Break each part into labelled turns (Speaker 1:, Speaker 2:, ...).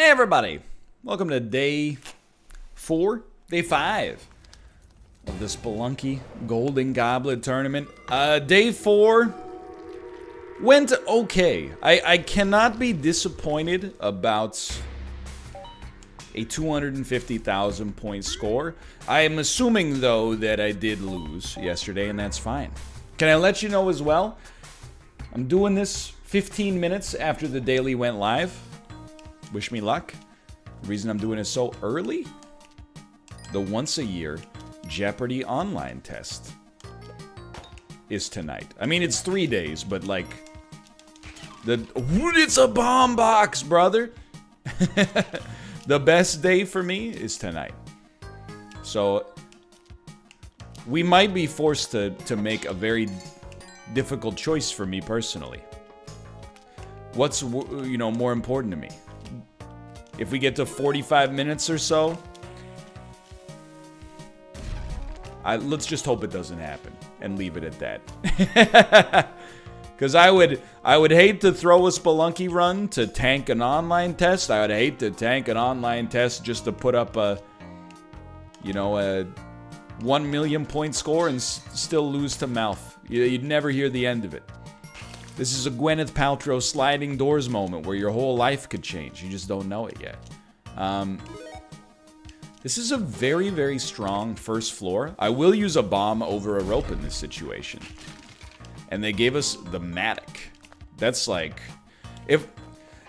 Speaker 1: Hey everybody, welcome to day 5 of the Spelunky Golden Goblet tournament. Day 4 went okay. I cannot be disappointed about a 250,000 point score. I am assuming though that I did lose yesterday, and that's fine. Can I let you know as well, I'm doing this 15 minutes after the daily went live. Wish me luck. The reason I'm doing it so early, the once a year Jeopardy online test is tonight. I mean, it's 3 days, but like, it's a bomb box, brother. The best day for me is tonight. So we might be forced to make a very difficult choice for me personally. What's, you know, more important to me? If we get to 45 minutes or so, let's just hope it doesn't happen and leave it at that. Because I would hate to throw a Spelunky run to tank an online test. I would hate to tank an online test just to put up a 1 million point score and still lose to MALF. You'd never hear the end of it. This is a Gwyneth Paltrow sliding doors moment where your whole life could change. You just don't know it yet. This is a very, very strong first floor. I will use a bomb over a rope in this situation. And they gave us the Matic. That's like...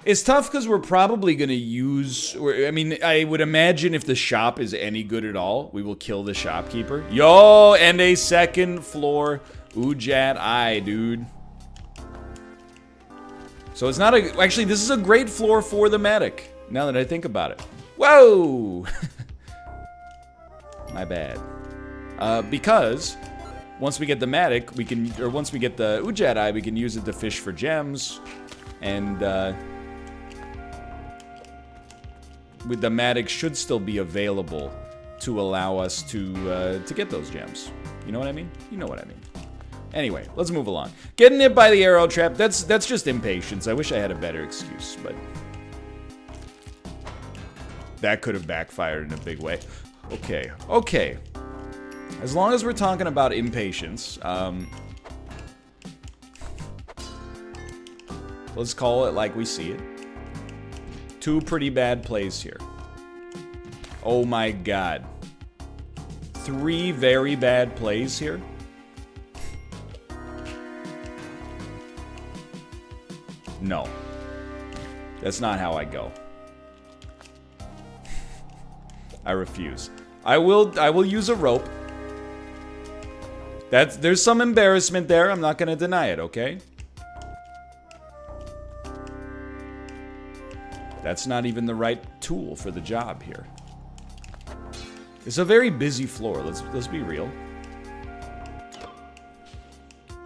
Speaker 1: It's tough because we're probably going to use... I mean, I would imagine if the shop is any good at all, we will kill the shopkeeper. Yo, and a second floor Ujat Eye, dude. So it's not a... Actually, this is a great floor for the Matic, now that I think about it. Whoa! My bad. Because once we get the Matic, we can... Or once we get the Ujat Eye, we can use it to fish for gems. And, with the Matic should still be available to allow us to get those gems. You know what I mean? You know what I mean. Anyway, let's move along. Getting hit by the arrow trap, that's just impatience. I wish I had a better excuse, but that could have backfired in a big way. Okay. As long as we're talking about impatience, let's call it like we see it. 2 pretty bad plays here. Oh my god. 3 very bad plays here. No. That's not how I go. I refuse. I will use a rope. There's some embarrassment there. I'm not going to deny it, okay? That's not even the right tool for the job here. It's a very busy floor. Let's be real.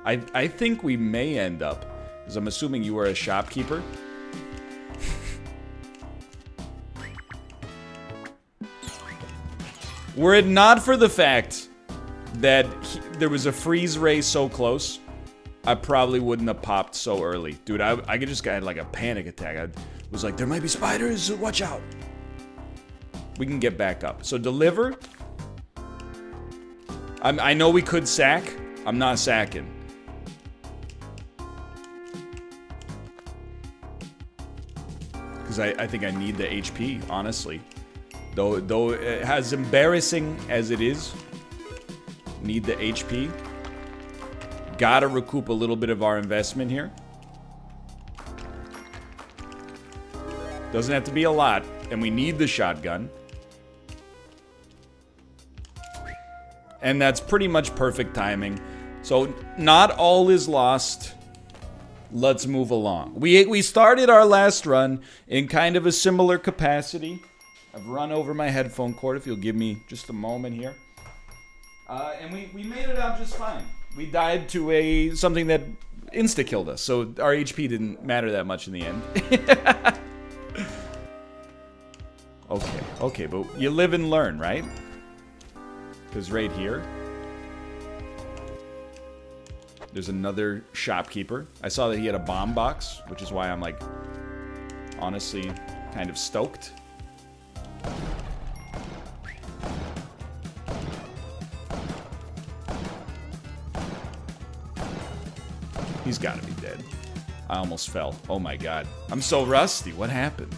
Speaker 1: I think we may end up, because I'm assuming you are a shopkeeper. Were it not for the fact that there was a freeze ray so close, I probably wouldn't have popped so early. Dude, I just got like a panic attack. I was like, there might be spiders, watch out. We can get back up. So deliver. I know we could sack. I'm not sacking. Because I think I need the HP, honestly. Though as embarrassing as it is, need the HP. Gotta recoup a little bit of our investment here. Doesn't have to be a lot, and we need the shotgun. And that's pretty much perfect timing. So not all is lost. Let's move along. We started our last run in kind of a similar capacity. I've run over my headphone cord, if you'll give me just a moment here. And we made it out just fine. We died to something that insta-killed us, so our HP didn't matter that much in the end. Okay, but you live and learn, right? Because right here, there's another shopkeeper. I saw that he had a bomb box, which is why I'm like, honestly, kind of stoked. He's got to be dead. I almost fell. Oh my god. I'm so rusty. What happened?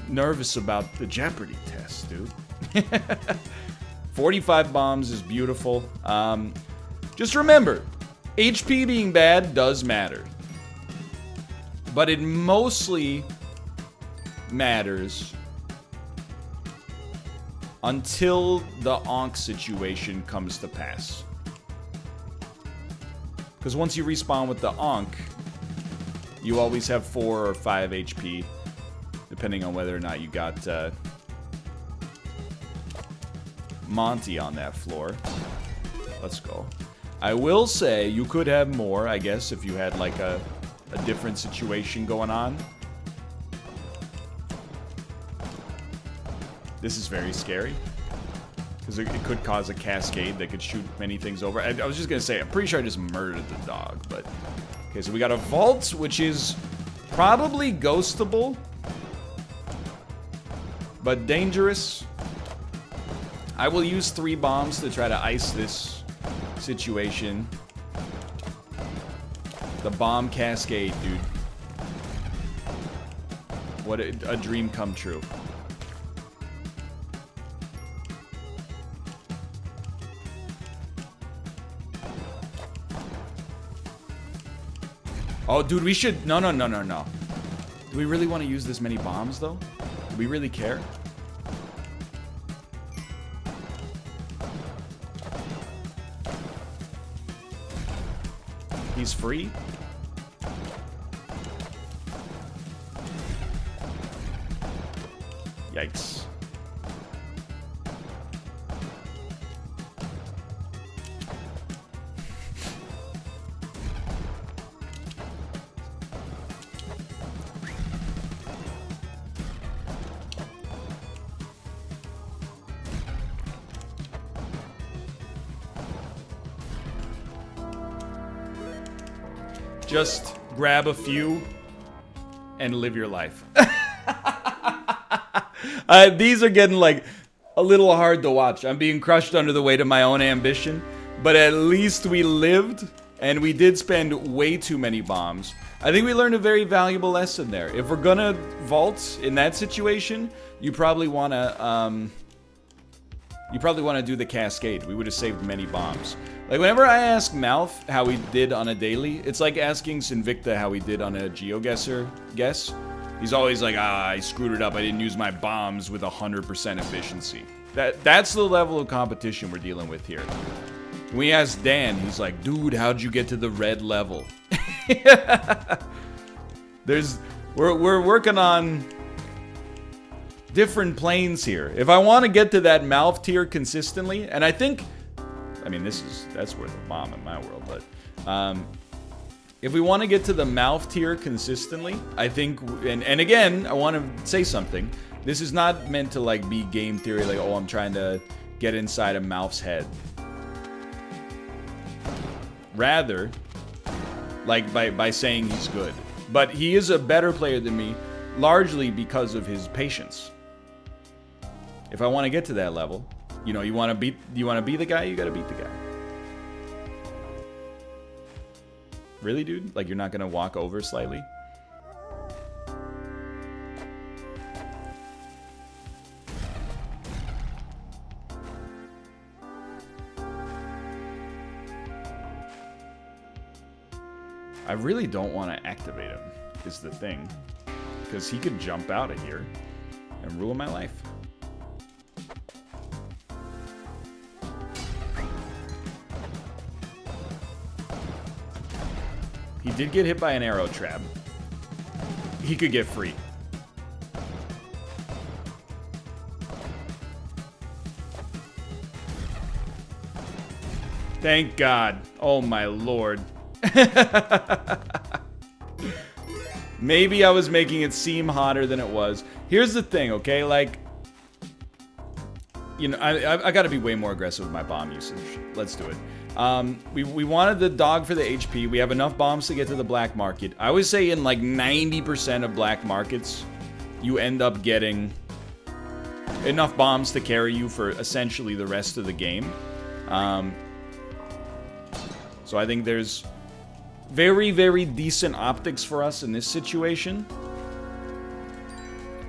Speaker 1: Nervous about the Jeopardy test, dude. 45 bombs is beautiful. Just remember, HP being bad does matter. But it mostly matters until the Ankh situation comes to pass. Because once you respawn with the Ankh, you always have 4 or 5 HP, depending on whether or not you got Monty on that floor. Let's go. I will say you could have more, I guess, if you had like a different situation going on. This is very scary. Because it could cause a cascade that could shoot many things over. I was just going to say, I'm pretty sure I just murdered the dog, but... Okay, so we got a vault, which is probably ghostable. But dangerous. I will use 3 bombs to try to ice this situation. The bomb cascade, dude. What a dream come true. Oh, dude, we should... No. Do we really want to use this many bombs, though? Do we really care? He's free? Yikes. Just grab a few and live your life. These are getting like a little hard to watch. I'm being crushed under the weight of my own ambition, but at least we lived and we did spend way too many bombs. I think we learned a very valuable lesson there. If we're gonna vault in that situation, you probably wanna do the cascade. We would have saved many bombs. Like, whenever I ask MALF how he did on a daily, it's like asking Sinvicta how he did on a GeoGuessr guess. He's always like, I screwed it up. I didn't use my bombs with 100% efficiency. That's the level of competition we're dealing with here. When we ask Dan, he's like, dude, how'd you get to the red level? We're working on different planes here. If I want to get to that MALF tier consistently, and I mean, that's worth a bomb in my world, but if we want to get to the MALF tier consistently, I think, and again, I want to say something. This is not meant to like be game theory, like, oh, I'm trying to get inside a MALF's head. Rather, like by saying he's good. But he is a better player than me, largely because of his patience. If I want to get to that level, you know, you want to be the guy, you got to beat the guy. Really, dude? Like, you're not going to walk over slightly? I really don't want to activate him, is the thing. Because he could jump out of here and ruin my life. He did get hit by an arrow trap. He could get free. Thank God. Oh my lord. Maybe I was making it seem hotter than it was. Here's the thing, okay? Like, you know, I gotta be way more aggressive with my bomb usage. Let's do it. We wanted the dog for the HP. We have enough bombs to get to the black market. I would say in like 90% of black markets, you end up getting enough bombs to carry you for essentially the rest of the game. So I think there's very, very decent optics for us in this situation.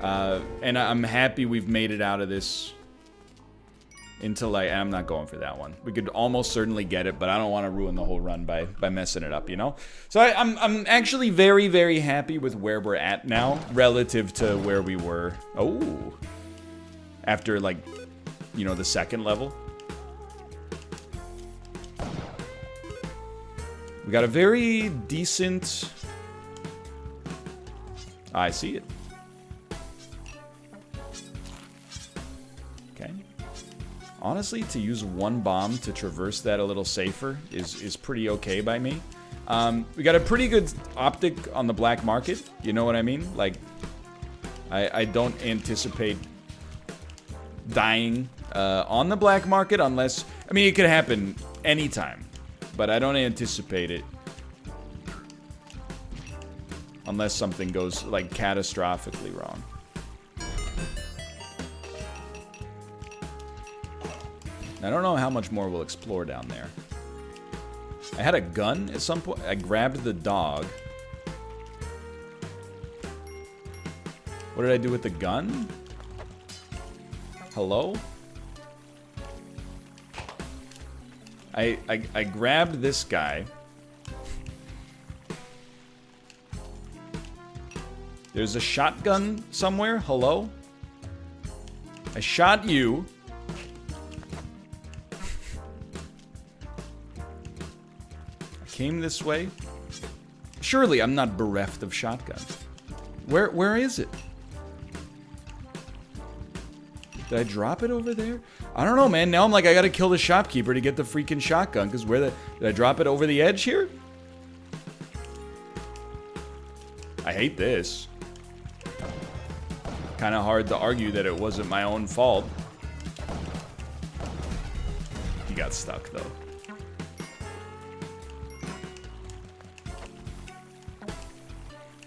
Speaker 1: And I'm happy we've made it out of this until I'm not going for that one. We could almost certainly get it, but I don't want to ruin the whole run by messing it up, you know? So I'm actually very, very happy with where we're at now relative to where we were. Oh. After, like, you know, the second level. We got a very decent... I see it. Okay. Honestly, to use one bomb to traverse that a little safer is pretty okay by me. We got a pretty good optic on the black market. You know what I mean? Like, I don't anticipate dying on the black market unless... I mean, it could happen anytime. But I don't anticipate it. Unless something goes, like, catastrophically wrong. I don't know how much more we'll explore down there. I had a gun at some point. I grabbed the dog. What did I do with the gun? Hello? I grabbed this guy. There's a shotgun somewhere. Hello? I shot you. I came this way. Surely I'm not bereft of shotguns. Where is it? Did I drop it over there? I don't know, man. Now I'm like, I gotta kill the shopkeeper to get the freaking shotgun. Because did I drop it over the edge here? I hate this. Kind of hard to argue that it wasn't my own fault. He got stuck, though.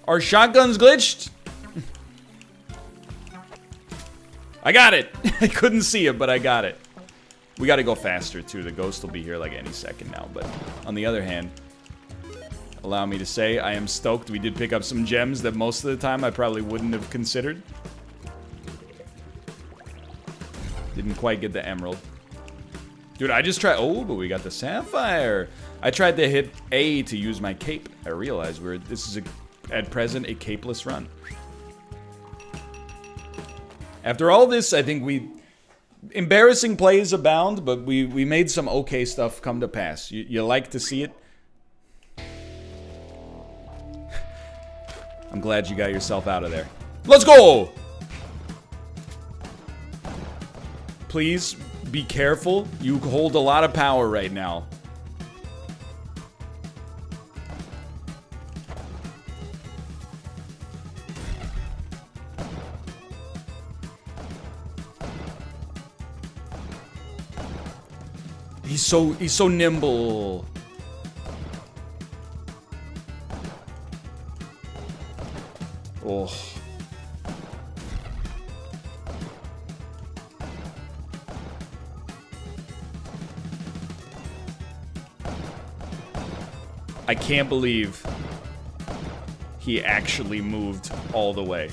Speaker 1: Our shotgun's glitched? I got it! I couldn't see it, but I got it. We gotta go faster, too. The ghost will be here like any second now. But on the other hand, allow me to say I am stoked. We did pick up some gems that most of the time I probably wouldn't have considered. Didn't quite get the emerald. Dude, I just tried... Oh, but we got the sapphire. I tried to hit A to use my cape. I realized this is, at present, a capeless run. After all this, I think embarrassing plays abound, but we made some okay stuff come to pass. You like to see it? I'm glad you got yourself out of there. Let's go! Please be careful. You hold a lot of power right now. He's so nimble. Oh. I can't believe he actually moved all the way.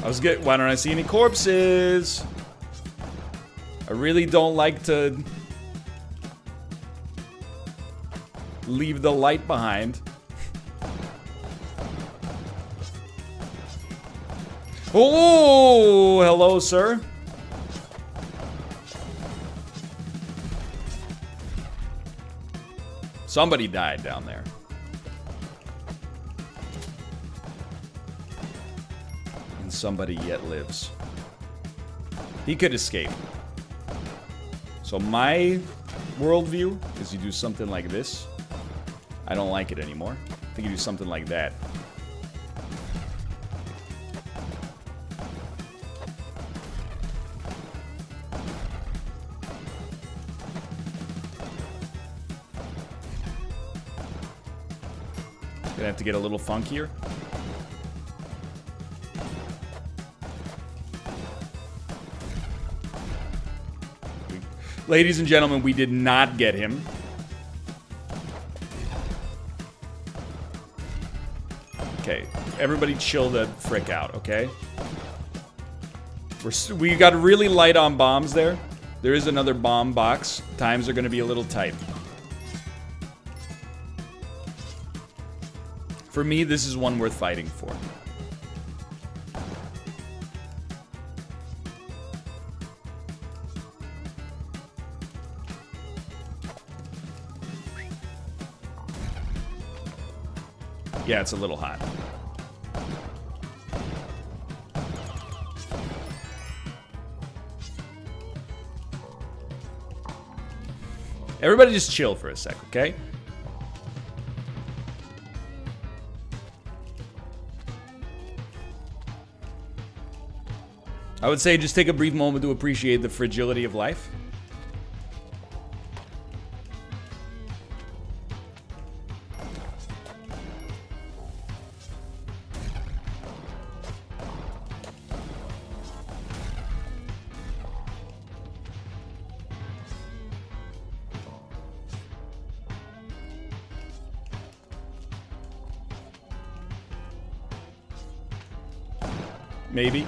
Speaker 1: Why don't I see any corpses? I really don't like to leave the light behind. Oh, hello, sir. Somebody died down there. And somebody yet lives. He could escape. So my worldview is you do something like this. I don't like it anymore. I think you do something like that. Gonna have to get a little funkier. Ladies and gentlemen, we did not get him. Okay, everybody chill the frick out, okay? We got really light on bombs there. There is another bomb box. Times are going to be a little tight. For me, this is one worth fighting for. Yeah, it's a little hot. Everybody just chill for a sec, okay? I would say just take a brief moment to appreciate the fragility of life. Maybe.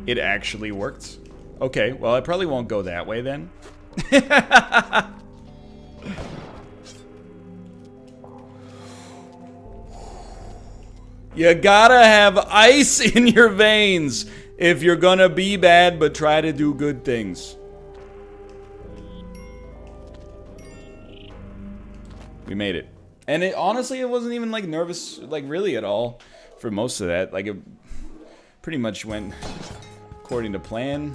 Speaker 1: It actually worked. Okay, well, I probably won't go that way then. You gotta have ice in your veins if you're gonna be bad, but try to do good things. We made it. And it honestly, it wasn't even like nervous, like really at all for most of that. Like it pretty much went according to plan.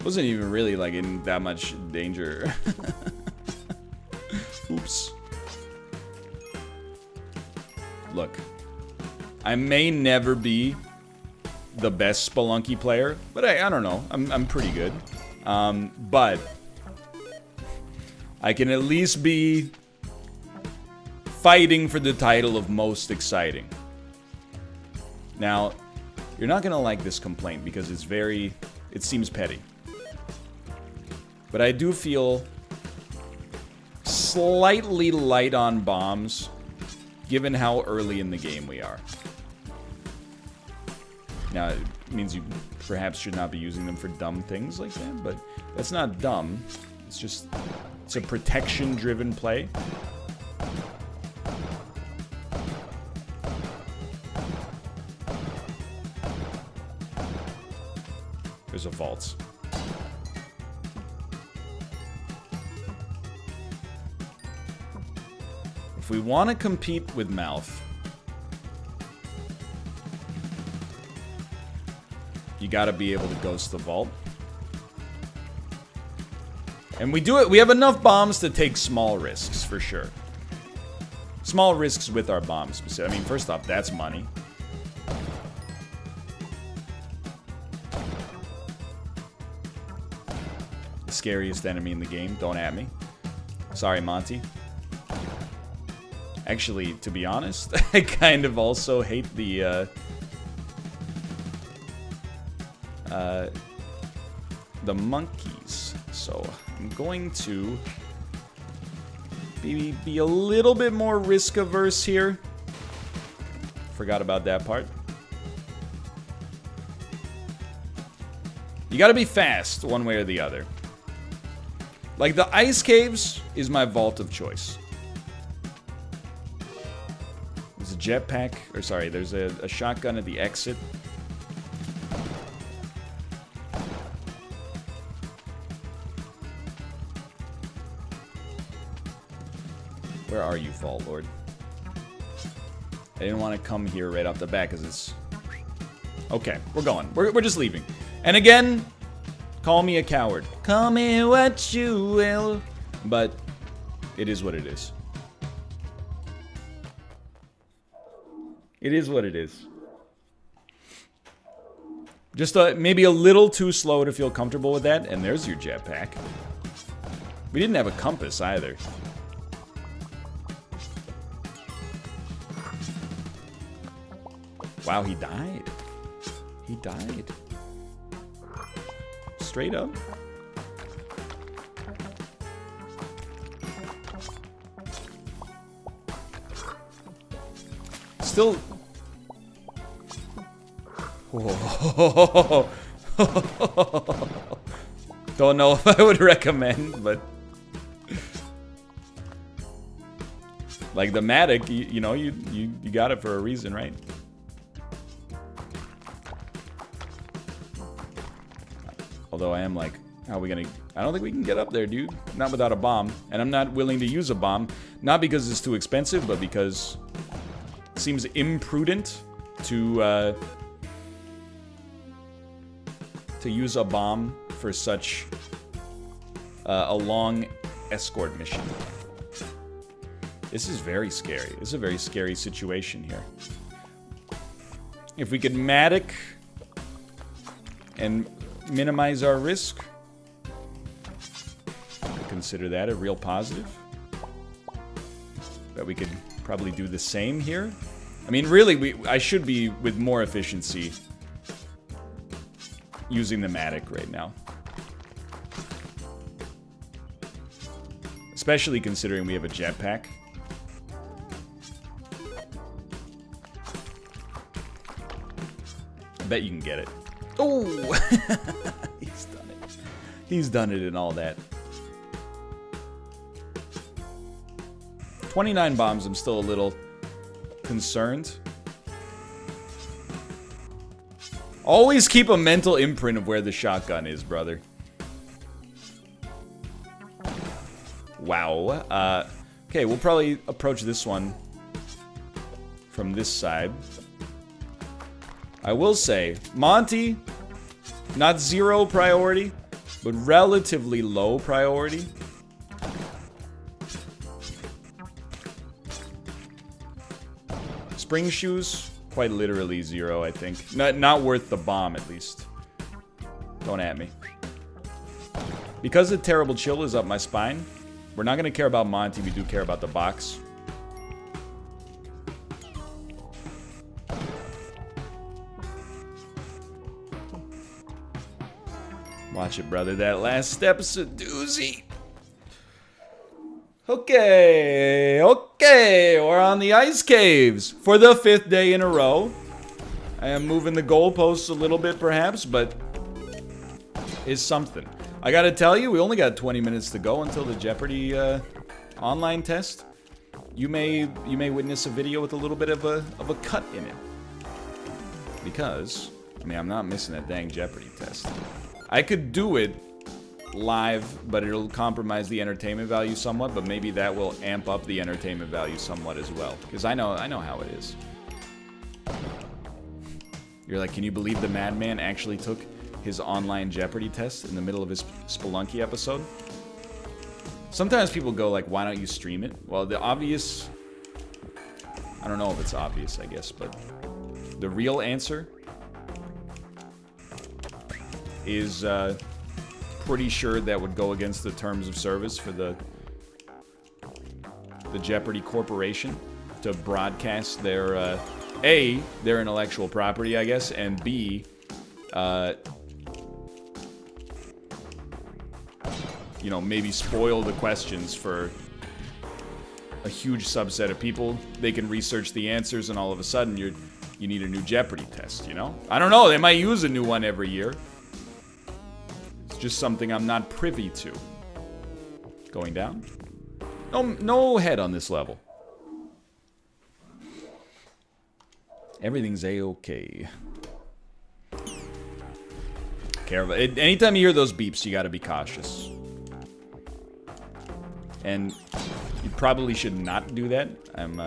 Speaker 1: Wasn't even really like in that much danger. Oops. Look, I may never be the best Spelunky player, but I don't know. I'm pretty good. But I can at least be fighting for the title of most exciting. Now, you're not gonna like this complaint because it's very, it seems petty. But I do feel slightly light on bombs given how early in the game we are. Now, it means you perhaps should not be using them for dumb things like that, but that's not dumb. It's just, it's a protection-driven play. There's a vault. If we want to compete with MALF, you gotta be able to ghost the vault. And we do it, we have enough bombs to take small risks, for sure. Small risks with our bombs. I mean, first off, that's money. The scariest enemy in the game, don't at me. Sorry, Monty. Actually, to be honest, I kind of also hate the monkeys. So I'm going to be a little bit more risk averse here. Forgot about that part. You gotta be fast one way or the other. Like the ice caves is my vault of choice. There's a jetpack, or sorry, there's a shotgun at the exit. Where are you, Vault Lord? I didn't want to come here right off the bat because it's... Okay, we're going. We're just leaving. And again, call me a coward. Call me what you will. But it is what it is. It is what it is. Just maybe a little too slow to feel comfortable with that. And there's your jetpack. We didn't have a compass either. Wow, he died. He died. Straight up. Still... Whoa. Don't know if I would recommend, but... Like the Matic, you know, you got it for a reason, right? Although I am like, how are we gonna... I don't think we can get up there, dude. Not without a bomb. And I'm not willing to use a bomb. Not because it's too expensive, but because... It seems imprudent to use a bomb for such a long escort mission. This is very scary. This is a very scary situation here. If we could Matic and minimize our risk, consider that a real positive. But we could probably do the same here. I mean, really, I should be with more efficiency using the Matic right now. Especially considering we have a jetpack. I bet you can get it. Oh! He's done it. He's done it and all that. 29 bombs, I'm still a little concerned. Always keep a mental imprint of where the shotgun is, brother. Wow. Okay, we'll probably approach this one from this side. I will say, Monty, not 0 priority, but relatively low priority. Spring shoes, quite literally 0, I think. Not worth the bomb, at least. Don't at me. Because the terrible chill is up my spine, we're not going to care about Monty, we do care about the box. Watch it, brother. That last step's a doozy. Okay, we're on the ice caves for the 5th day in a row. I am moving the goalposts a little bit, perhaps, but it's something. I gotta tell you, we only got 20 minutes to go until the Jeopardy online test. You may witness a video with a little bit of a cut in it, because I mean I'm not missing that dang Jeopardy test. I could do it live, but it'll compromise the entertainment value somewhat, but maybe that will amp up the entertainment value somewhat as well, because I know how it is. You're like, can you believe the madman actually took his online Jeopardy test in the middle of his Spelunky episode? Sometimes people go like, why don't you stream it? Well, the obvious... I don't know if it's obvious, I guess, but the real answer is pretty sure that would go against the terms of service for the Jeopardy Corporation to broadcast their A, their intellectual property, I guess, and B, you know, maybe spoil the questions for a huge subset of people. They can research the answers, and all of a sudden you need a new Jeopardy test, you know? I don't know, they might use a new one every year. It's just something I'm not privy to. Going down? No head on this level. Everything's a-okay. Careful. Anytime you hear those beeps, you gotta be cautious. And you probably should not do that. I'm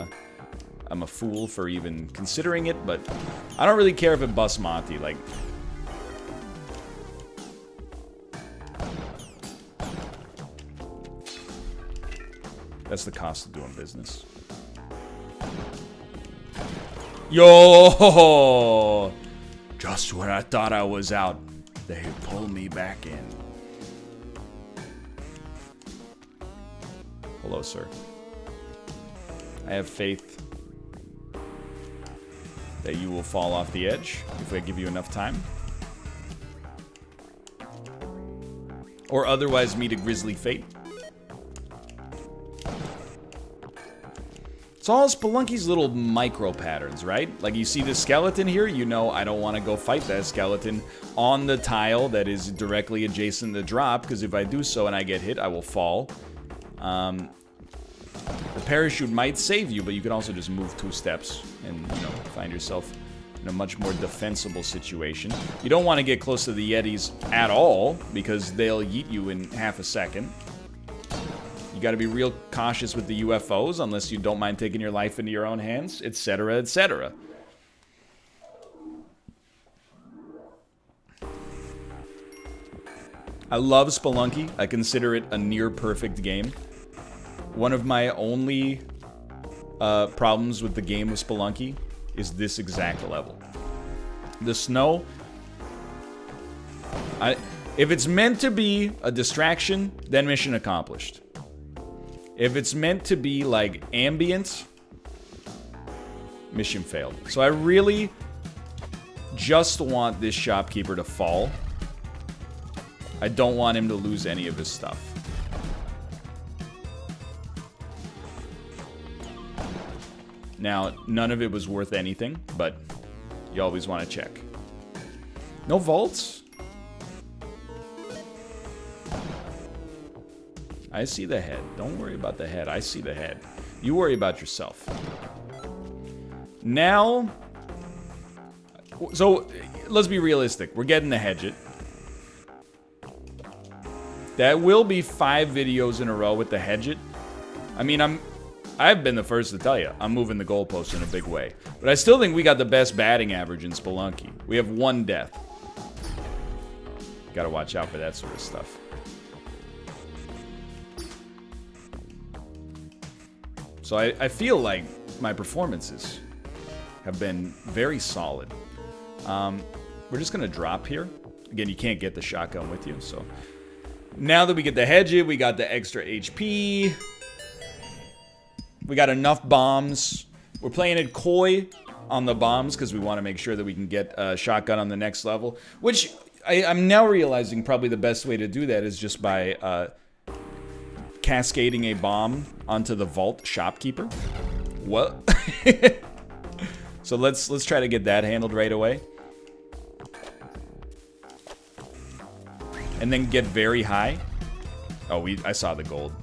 Speaker 1: a fool for even considering it, but I don't really care if it busts Monty. Like, that's the cost of doing business. Yo! Just when I thought I was out, they pulled me back in. Hello, sir. I have faith that you will fall off the edge if I give you enough time. Or otherwise meet a grisly fate. It's all Spelunky's little micro patterns, right? Like you see this skeleton here, you know I don't want to go fight that skeleton on the tile that is directly adjacent to the drop, because if I do so and I get hit, I will fall. The parachute might save you, but you can also just move 2 steps and, you know, find yourself in a much more defensible situation. You don't want to get close to the Yetis at all, because they'll yeet you in half a second. You got to be real cautious with the UFOs, unless you don't mind taking your life into your own hands, etc., etc. I love Spelunky. I consider it a near-perfect game. One of my only problems with the game of Spelunky is this exact level. The snow... if it's meant to be a distraction, then mission accomplished. If it's meant to be, like, ambient, mission failed. So I really just want this shopkeeper to fall. I don't want him to lose any of his stuff. Now, none of it was worth anything, but you always want to check. No vaults? I see the head. Don't worry about the head. I see the head. You worry about yourself. Now... So, let's be realistic. We're getting the Hedge It. That will be 5 videos in a row with the Hedge It. I mean, I've been the first to tell you, I'm moving the goalposts in a big way. But I still think we got the best batting average in Spelunky. We have 1 death. Gotta watch out for that sort of stuff. So I feel like my performances have been very solid. We're just gonna drop here. Again, you can't get the shotgun with you, so... Now that we get the Hedge It, we got the extra HP. We got enough bombs. We're playing it coy on the bombs because we want to make sure that we can get a shotgun on the next level. Which, I'm now realizing probably the best way to do that is just by cascading a bomb onto the vault shopkeeper. What? So let's try to get that handled right away. And then get very high. Oh, I saw the gold.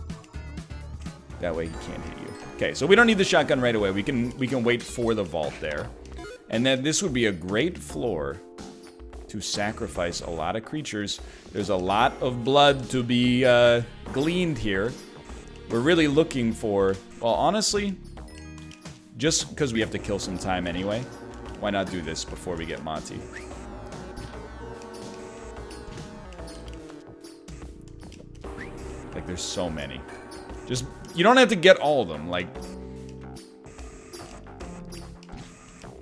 Speaker 1: That way he can't hit you. Okay, so we don't need the shotgun right away. We can wait for the vault there. And then this would be a great floor to sacrifice a lot of creatures. There's a lot of blood to be gleaned here. We're really looking for... Well, honestly, just because we have to kill some time anyway, why not do this before we get Monty? Like, there's so many. Just... You don't have to get all of them, like...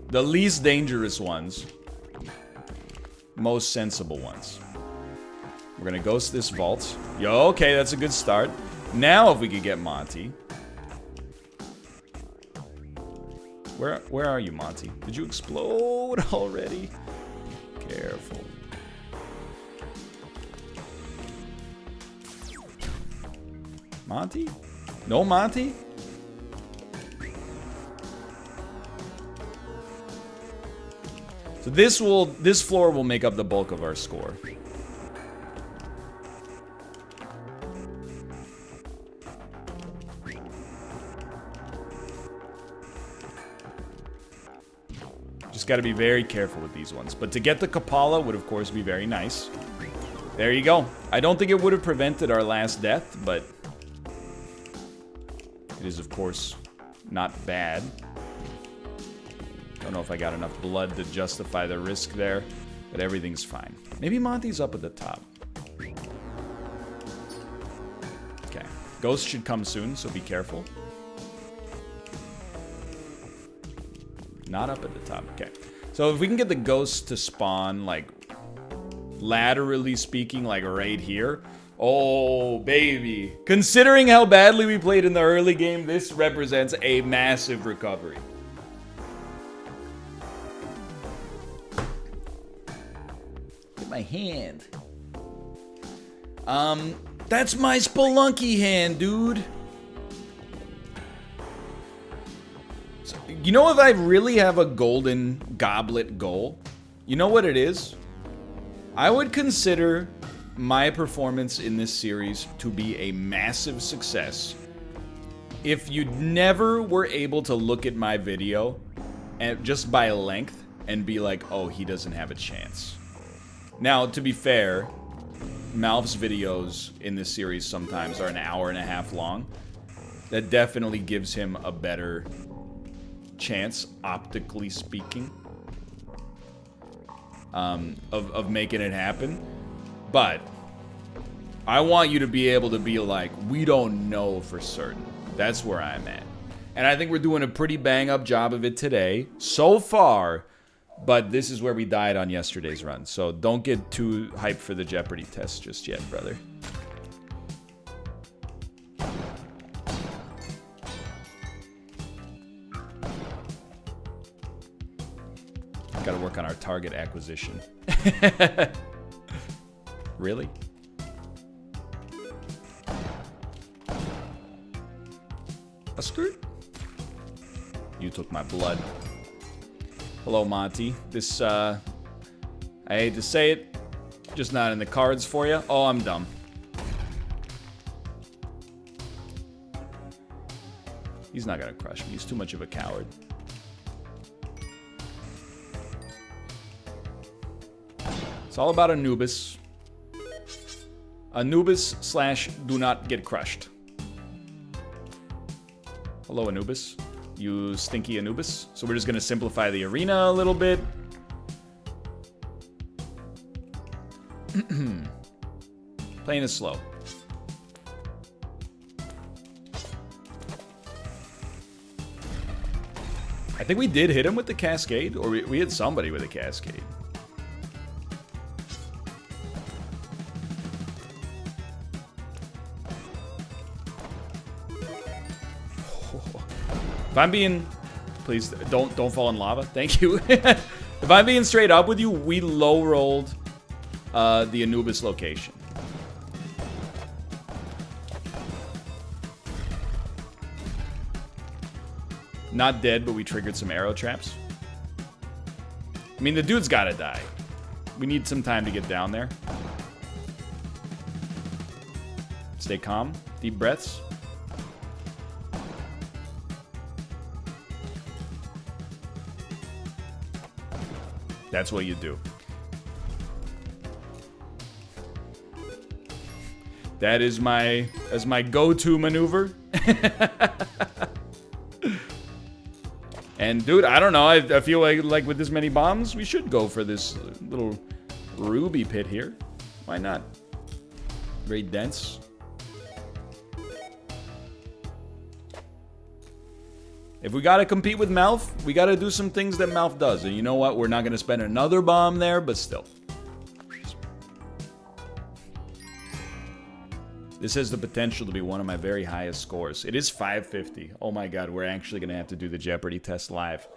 Speaker 1: The least dangerous ones. Most sensible ones. We're gonna ghost this vault. Yo, okay, that's a good start. Now if we could get Monty. Where are you, Monty? Did you explode already? Careful. Monty? No Monty? So this floor will make up the bulk of our score. Just got to be very careful with these ones. But to get the Kapala would of course be very nice. There you go. I don't think it would have prevented our last death, but it is of course not bad. Don't know if I got enough blood to justify the risk there, but everything's fine. Maybe Monty's up at the top. Okay. Ghost should come soon, so be careful. Not up at the top. Okay. So if we can get the ghost to spawn, like, laterally speaking, like right here. Oh, baby. Considering how badly we played in the early game, this represents a massive recovery. My hand. That's my Spelunky hand, dude. So, you know, if I really have a golden goblet goal, you know what it is? I would consider my performance in this series to be a massive success if you never were able to look at my video and just by length and be like, oh, he doesn't have a chance. Now, to be fair, MALF's videos in this series sometimes are an hour and a half long. That definitely gives him a better chance, optically speaking, of making it happen. But I want you to be able to be like, we don't know for certain. That's where I'm at. And I think we're doing a pretty bang-up job of it today, so far. But this is where we died on yesterday's run. So don't get too hyped for the Jeopardy test just yet, brother. Gotta work on our target acquisition. Really? A skirt? You took my blood. Hello, Monty. This, I hate to say it, just not in the cards for you. Oh, I'm dumb. He's not gonna crush me. He's too much of a coward. It's all about Anubis. Anubis / do not get crushed. Hello, Anubis. You stinky Anubis. So we're just gonna simplify the arena a little bit. Playing it slow. I think we did hit him with the cascade, or we hit somebody with a cascade. If I'm being, please don't fall in lava. Thank you. If I'm being straight up with you, we low rolled the Anubis location. Not dead, but we triggered some arrow traps. I mean, the dude's gotta die. We need some time to get down there. Stay calm. Deep breaths. That's what you do. That is my go-to maneuver. And dude, I don't know. I feel like with this many bombs, we should go for this little ruby pit here. Why not? Very dense. If we gotta compete with MALF, we gotta do some things that MALF does. And you know what? We're not gonna spend another bomb there, but still. This has the potential to be one of my very highest scores. It is 550. Oh my god, we're actually gonna have to do the Jeopardy test live.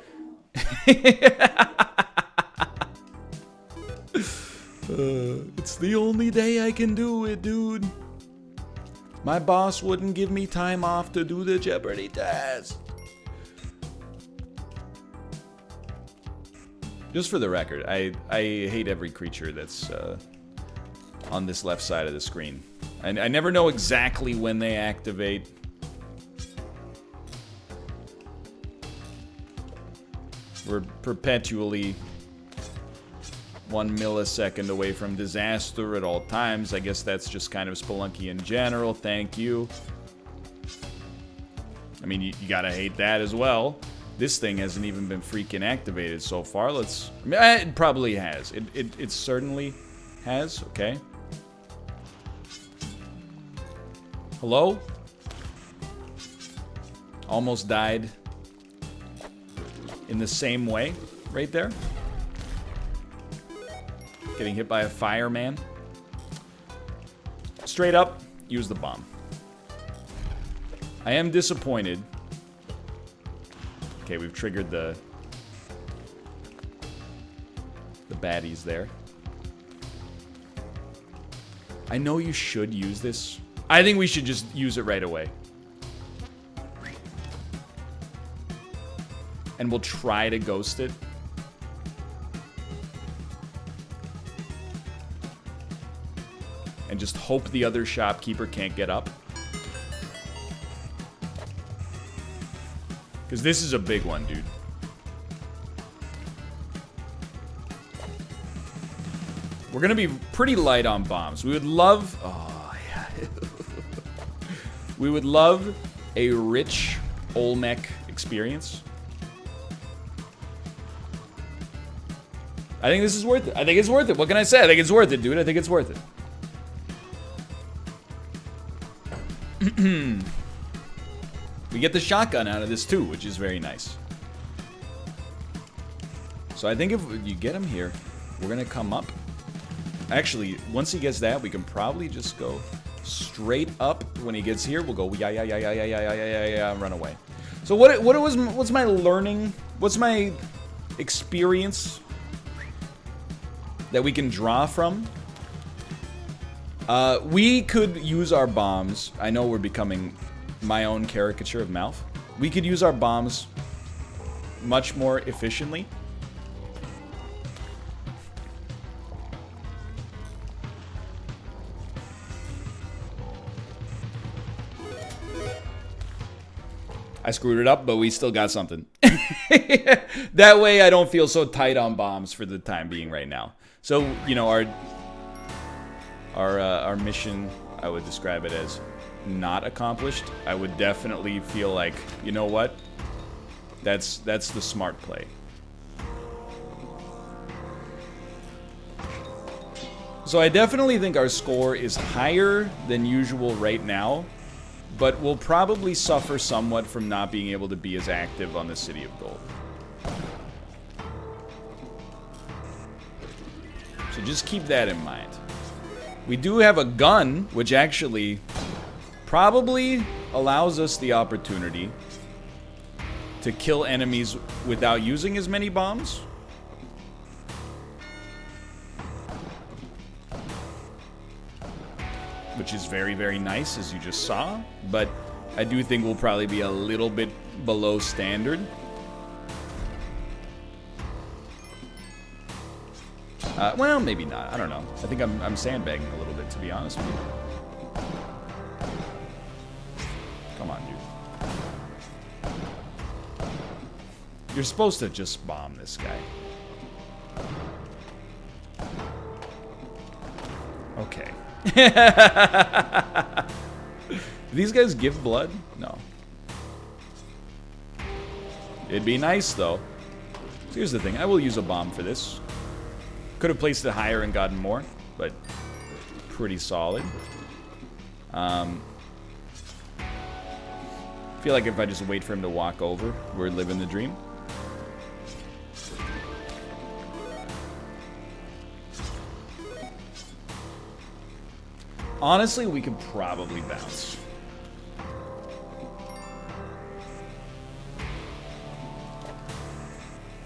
Speaker 1: It's the only day I can do it, dude. My boss wouldn't give me time off to do the Jeopardy test. Just for the record, I hate every creature that's on this left side of the screen. And I never know exactly when they activate. We're perpetually 1 millisecond away from disaster at all times. I guess that's just kind of Spelunky in general. Thank you. I mean, you gotta hate that as well. This thing hasn't even been freaking activated so far. I mean, it probably has. It certainly has. Okay. Hello? Almost died in the same way right there. Getting hit by a fireman. Straight up, use the bomb. I am disappointed. Okay, we've triggered the baddies there. I know you should use this. I think we should just use it right away. And we'll try to ghost it. And just hope the other shopkeeper can't get up. Because this is a big one, dude. We're going to be pretty light on bombs. We would love... Oh, yeah. We would love a rich Olmec experience. I think this is worth it. I think it's worth it. What can I say? I think it's worth it, dude. I think it's worth it. We get the shotgun out of this too, which is very nice. So I think if you get him here, we're gonna come up. Actually, once he gets that, we can probably just go straight up. When he gets here, we'll go yeah, run away. So what's my learning? What's my experience that we can draw from? We could use our bombs. I know we're becoming my own caricature of MALF. We could use our bombs much more efficiently. I screwed it up, but we still got something. That way I don't feel so tight on bombs for the time being right now. So, you know, our mission, I would describe it as not accomplished. I would definitely feel like, you know what? That's the smart play. So I definitely think our score is higher than usual right now, but we'll probably suffer somewhat from not being able to be as active on the City of Gold. So just keep that in mind. We do have a gun, which actually probably allows us the opportunity to kill enemies without using as many bombs. Which is very, very nice, as you just saw. But I do think we'll probably be a little bit below standard. Well, maybe not. I don't know. I think I'm sandbagging a little bit, to be honest with you. Come on, dude. You're supposed to just bomb this guy. Okay. Do these guys give blood? No. It'd be nice, though. So here's the thing. I will use a bomb for this. Could have placed it higher and gotten more, but pretty solid. Feel like if I just wait for him to walk over, we're living the dream. Honestly, we could probably bounce.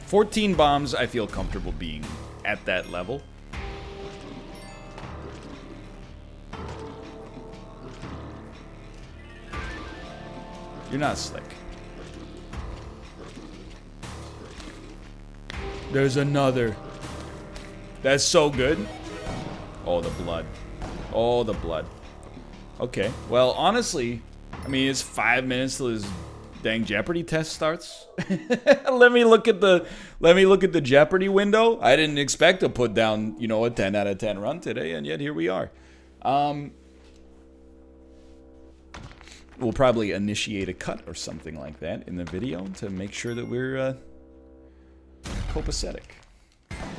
Speaker 1: $14 bombs, I feel comfortable being at that level. You're not slick. There's another. That's so good. Oh, the blood. Oh, the blood. Okay. Well, honestly, I mean, it's 5 minutes till his dang Jeopardy test starts. Let me look at the Jeopardy window. I didn't expect to put down, you know, a 10 out of 10 run today, and yet here we are. We'll probably initiate a cut or something like that in the video to make sure that we're copacetic.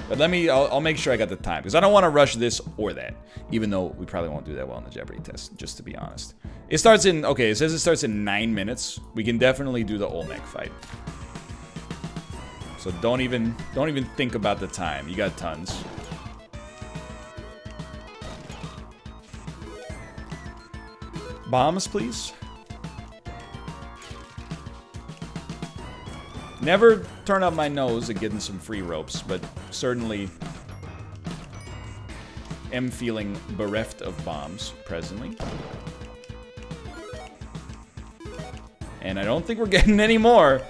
Speaker 1: But I'll make sure I got the time, because I don't want to rush this or that, even though we probably won't do that well in the Jeopardy test, just to be honest. It starts in, okay, it says it starts in 9 minutes. We can definitely do the Olmec fight. So don't even think about the time. You got tons. Bombs, please. Never turn up my nose at getting some free ropes, but certainly am feeling bereft of bombs presently. And I don't think we're getting any more.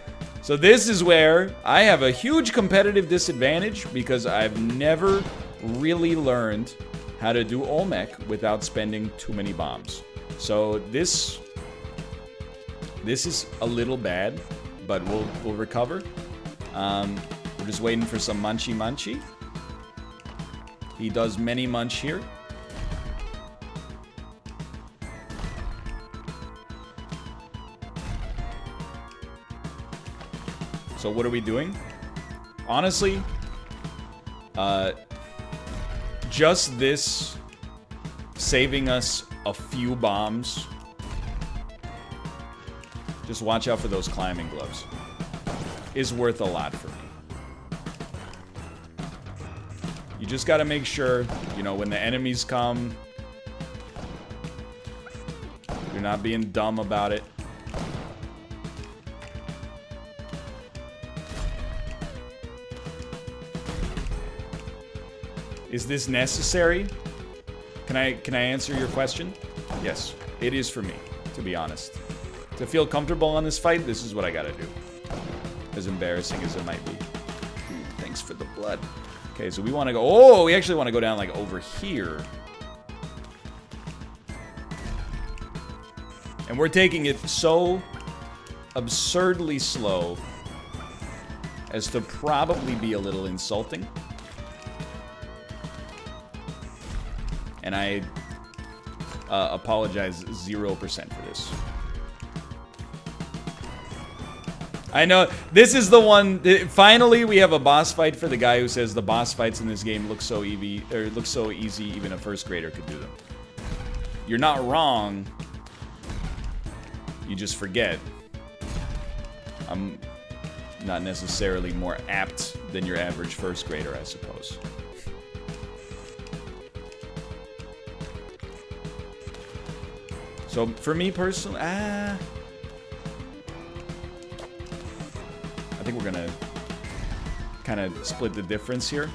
Speaker 1: So this is where I have a huge competitive disadvantage because I've never really learned how to do Olmec without spending too many bombs. So this is a little bad, but we'll recover. We're just waiting for some munchy munchy. He does many munch here. So what are we doing? Honestly, just this saving us a few bombs. Just watch out for those climbing gloves. Is worth a lot for me. You just gotta make sure, you know, when the enemies come, you're not being dumb about it. Is this necessary? Can I answer your question? Yes, it is for me, to be honest. To feel comfortable on this fight, this is what I gotta do. As embarrassing as it might be. Ooh, thanks for the blood. Okay, so we want to go... Oh, we actually want to go down, like, over here. And we're taking it so absurdly slow as to probably be a little insulting. And I apologize 0% for this. I know, this is the one, finally we have a boss fight for the guy who says the boss fights in this game look so easy, even a first grader could do them. You're not wrong, you just forget. I'm not necessarily more apt than your average first grader, I suppose. So for me personally, I think we're gonna kind of split the difference here.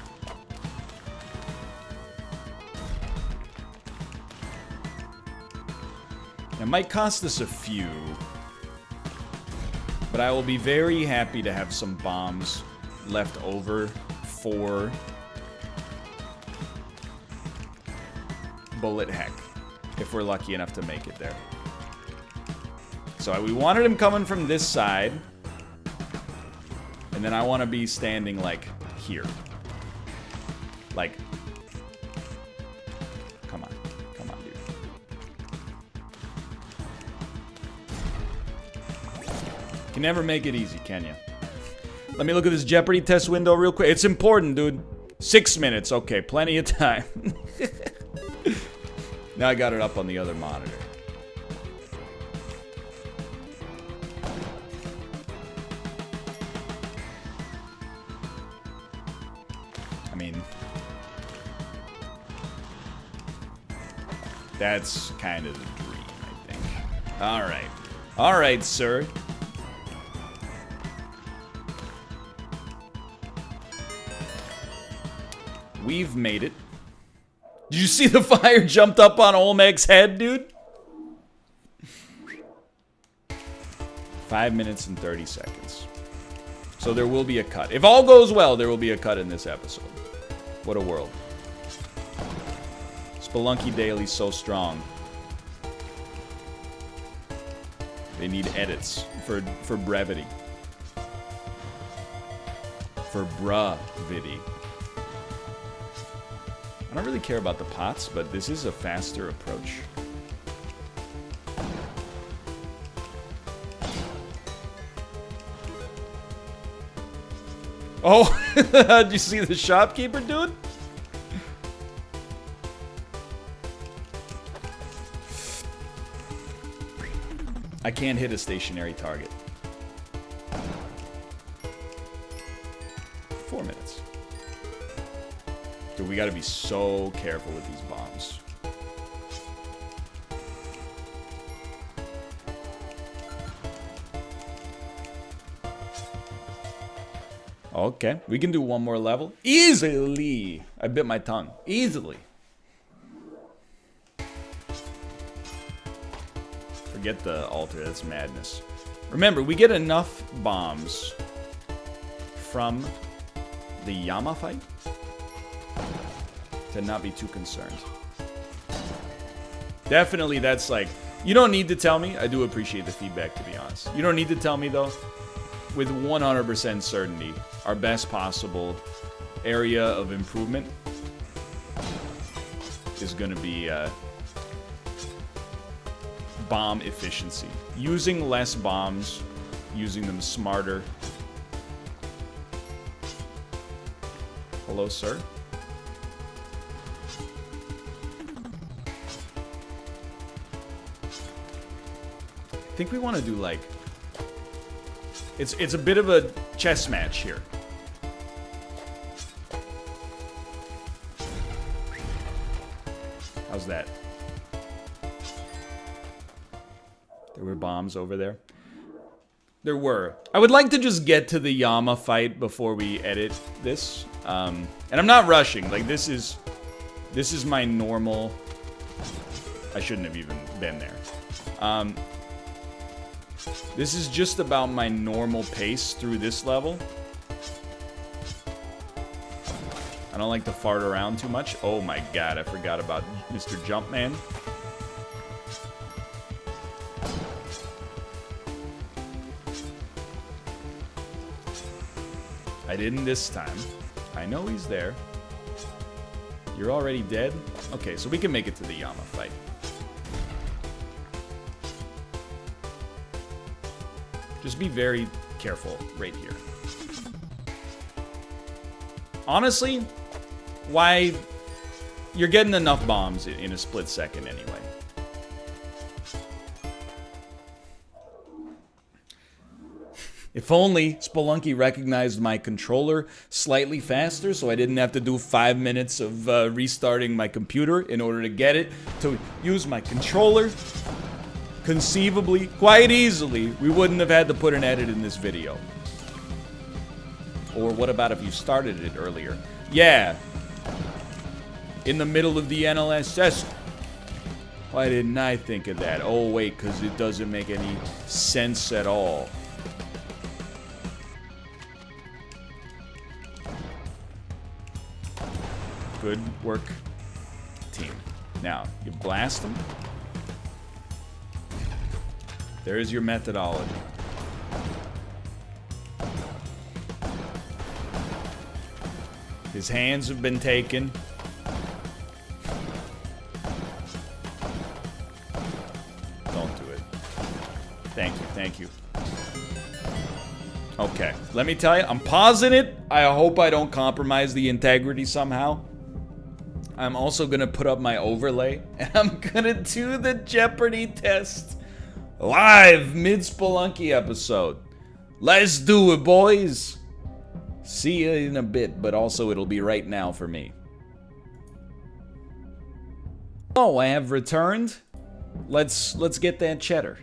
Speaker 1: It might cost us a few, but I will be very happy to have some bombs left over for bullet heck, if we're lucky enough to make it there. So we wanted him coming from this side. And then I want to be standing, like, here. Like, come on, dude. Can never make it easy, can ya? Let me look at this Jeopardy test window real quick. It's important, dude. 6 minutes, okay, plenty of time. Now I got it up on the other monitor. I mean, that's kind of the dream, I think. Alright. Alright, sir. We've made it. Did you see the fire jumped up on Olmec's head, dude? 5 minutes and 30 seconds. So there will be a cut. If all goes well, there will be a cut in this episode. What a world. Spelunky dailies so strong. They need edits for brevity. For brevity. I don't really care about the pots, but this is a faster approach. Oh, did you see the shopkeeper, dude? I can't hit a stationary target. 4 minutes. Dude, we gotta be so careful with these bombs. Okay, we can do one more level. Easily! I bit my tongue. Easily. Forget the altar. That's madness. Remember, we get enough bombs from the Yama fight to not be too concerned. Definitely, that's like... You don't need to tell me. I do appreciate the feedback, to be honest. You don't need to tell me, though. With 100% certainty, our best possible area of improvement is going to be bomb efficiency. Using less bombs, using them smarter. Hello, sir. I think we want to do like... It's a bit of a chess match here. How's that? There were bombs over there. There were. I would like to just get to the Yama fight before we edit this. And I'm not rushing. Like, this is my normal... I shouldn't have even been there. This is just about my normal pace through this level. I don't like to fart around too much. Oh my god, I forgot about Mr. Jumpman. I didn't this time. I know he's there. You're already dead? Okay, so we can make it to the Yama fight. Just be very careful right here. Honestly, why... You're getting enough bombs in a split second anyway. If only Spelunky recognized my controller slightly faster so I didn't have to do 5 minutes of restarting my computer in order to get it to use my controller. Conceivably, quite easily, we wouldn't have had to put an edit in this video. Or what about if you started it earlier? Yeah. In the middle of the NLSS. Why didn't I think of that? Oh, wait, because it doesn't make any sense at all. Good work, team. Now, you blast them. There's your methodology. His hands have been taken. Don't do it. Thank you, thank you. Okay, let me tell you, I'm pausing it. I hope I don't compromise the integrity somehow. I'm also gonna put up my overlay, and I'm gonna do the Jeopardy test. Live mid-Spelunky episode. Let's do it, boys. See you in a bit, but also it'll be right now for me. Oh, I have returned. Let's get that cheddar.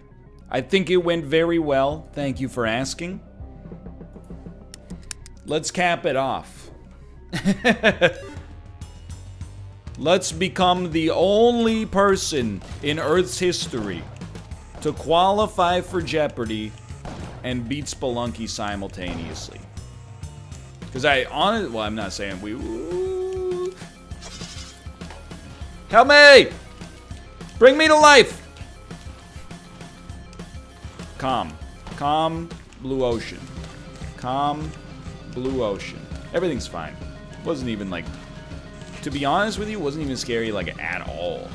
Speaker 1: I think it went very well. Thank you for asking. Let's cap it off. Let's become the only person in Earth's history to qualify for Jeopardy and beat Spelunky simultaneously. Because well, I'm not saying we... Ooh. Help me! Bring me to life! Calm. Calm, blue ocean. Calm, blue ocean. Everything's fine. Wasn't even like... To be honest with you, it wasn't even scary like at all.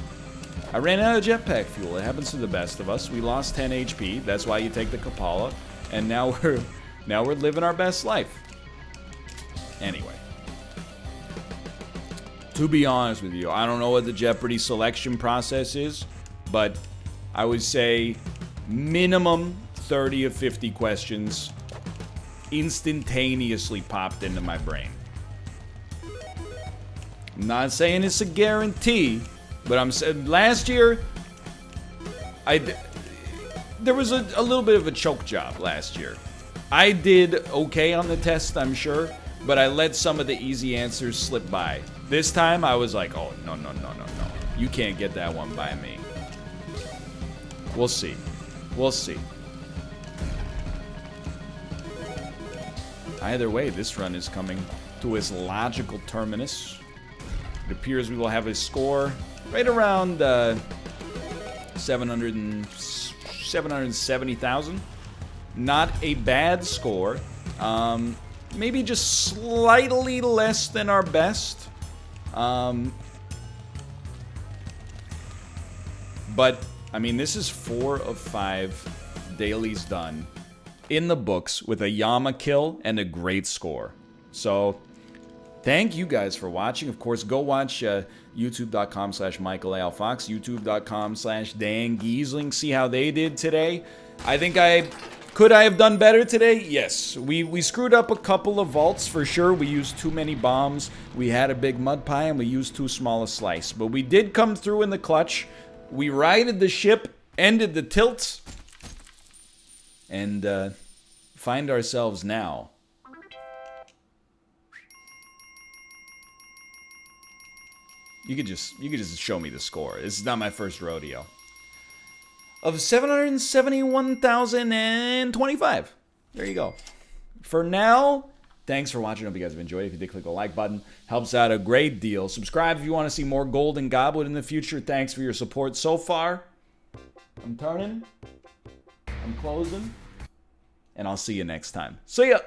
Speaker 1: I ran out of jetpack fuel. It happens to the best of us. We lost 10 HP. That's why you take the Kapala. And now we're living our best life. Anyway. To be honest with you, I don't know what the Jeopardy selection process is, but I would say minimum 30 of 50 questions instantaneously popped into my brain. I'm not saying it's a guarantee, but I'm saying last year, there was a little bit of a choke job last year. I did okay on the test, I'm sure, but I let some of the easy answers slip by. This time, I was like, oh, no. You can't get that one by me. We'll see. We'll see. Either way, this run is coming to its logical terminus. It appears we will have a score right around 770,000. Not a bad score. Maybe just slightly less than our best. But, I mean, this is 4 of 5 dailies done in the books with a Yama kill and a great score. So, thank you guys for watching. Of course, go watch youtube.com/MichaelALFox, youtube.com/Dan Giesling. See how they did today. I think could I have done better today? Yes. We screwed up a couple of vaults for sure. We used too many bombs. We had a big mud pie and we used too small a slice. But we did come through in the clutch. We righted the ship, ended the tilt, and find ourselves now. You could just show me the score. This is not my first rodeo. Of 771,025. There you go. For now, thanks for watching. I hope you guys have enjoyed. If you did, click the like button. Helps out a great deal. Subscribe if you want to see more Golden Goblet in the future. Thanks for your support so far. I'm turning. I'm closing. And I'll see you next time. See ya!